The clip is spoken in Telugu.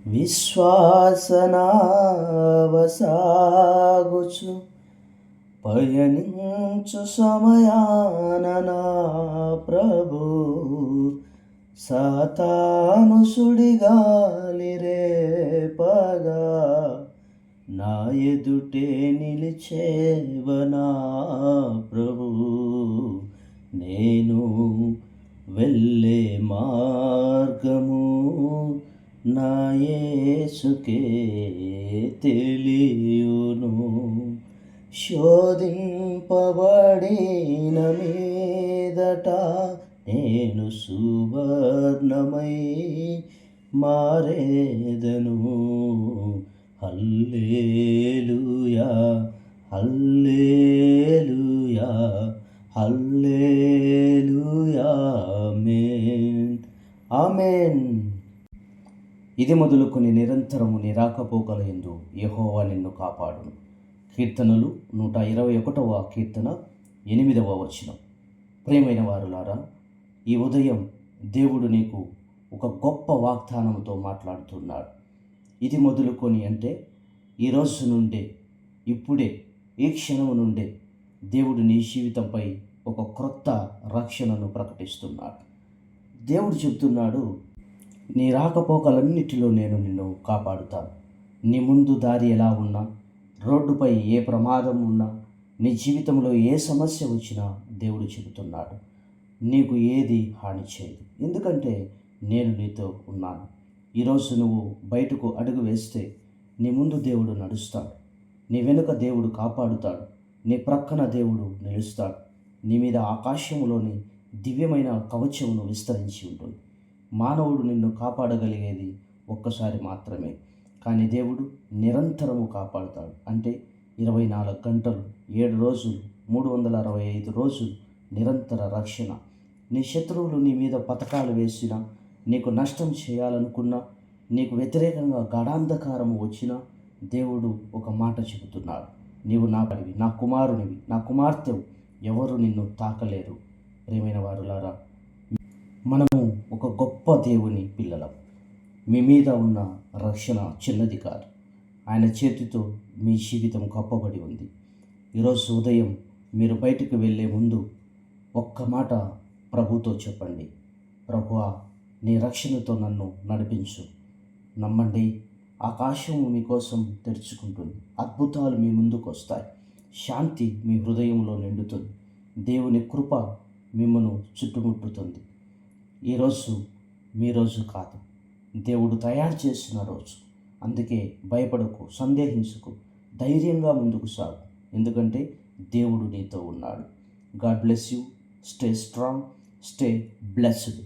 విశ్వాసనావసాగుచు పయనించు సమయాన నా ప్రభు సాతాను సుడిగాలి రేపగా నా ఎదుటే నిలిచేవనా ప్రభు. నేను వెళ్ళే మార్గము నా యేసుకే తెలియును. శోధింపబడిన మీదట నేను సువర్ణమై మారేదను. హల్లెలూయా హల్లెలూయా హల్లెలూయా ఆమేన్ ఆమేన్. ఇది మొదలుకొని నిరంతరము నీ రాకపోకల యందు యెహోవా నిన్ను కాపాడును. కీర్తనలు 121వ కీర్తన 8వ వచనం. ప్రియమైన వారులారా, ఈ ఉదయం దేవుడు నీకు ఒక గొప్ప వాగ్దానంతో మాట్లాడుతున్నాడు. ఇది మొదలుకొని అంటే ఈ రోజు నుండే, ఇప్పుడే, ఈ క్షణము నుండే దేవుడు నీ జీవితంపై ఒక క్రొత్త రక్షణను ప్రకటిస్తున్నాడు. దేవుడు చెప్తున్నాడు, నీ రాకపోకలన్నిటిలో నేను నిన్ను కాపాడుతాను. నీ ముందు దారి ఎలా ఉన్నా, రోడ్డుపై ఏ ప్రమాదం ఉన్నా, నీ జీవితంలో ఏ సమస్య వచ్చినా దేవుడు చెబుతున్నాడు, నీకు ఏది హాని చేయదు, ఎందుకంటే నేను నీతో ఉన్నాను. ఈరోజు నువ్వు బయటకు అడుగు వేస్తే నీ ముందు దేవుడు నడుస్తాడు, నీ వెనుక దేవుడు కాపాడుతాడు, నీ ప్రక్కన దేవుడు నిలుస్తాడు. నీ మీద ఆకాశంలోని దివ్యమైన కవచమును విస్తరించి ఉంటుంది. మానవుడు నిన్ను కాపాడగలిగేది ఒక్కసారి మాత్రమే, కానీ దేవుడు నిరంతరము కాపాడుతాడు. అంటే 24 గంటలు, 7 రోజులు, 365 రోజులు నిరంతర రక్షణ. నీ శత్రువులు నీ మీద పథకాలు వేసినా, నీకు నష్టం చేయాలనుకున్నా, నీకు వ్యతిరేకంగా గాఢాంధకారము వచ్చినా దేవుడు ఒక మాట చెబుతున్నాడు, నీవు నా పడివి, నా కుమారునివి, నా కుమార్తెవు, ఎవరు నిన్ను తాకలేరు. ప్రియమైన వారులారా, మనము ఒక గొప్ప దేవుని పిల్లలం. మీ మీద ఉన్న రక్షణ చిన్నది కాదు. ఆయన చేతితో మీ జీవితం కప్పబడి ఉంది. ఈరోజు ఉదయం మీరు బయటకు వెళ్ళే ముందు ఒక్క మాట ప్రభుతో చెప్పండి, ప్రభువా, నీ రక్షణతో నన్ను నడిపించు. నమ్మండి, ఆకాశము మీకోసం తెరుచుకుంటుంది, అద్భుతాలు మీ ముందుకు వస్తాయి, శాంతి మీ హృదయంలో నిండుతుంది, దేవుని కృప మిమ్మను చుట్టుముట్టుతుంది. ఈరోజు మీ రోజు కాదు, దేవుడు తయారు చేసిన రోజు. అందుకే భయపడకు, సందేహించుకు, ధైర్యంగా ముందుకు సాగు, ఎందుకంటే దేవుడు నీతో ఉన్నాడు. God bless you. Stay strong, stay blessed.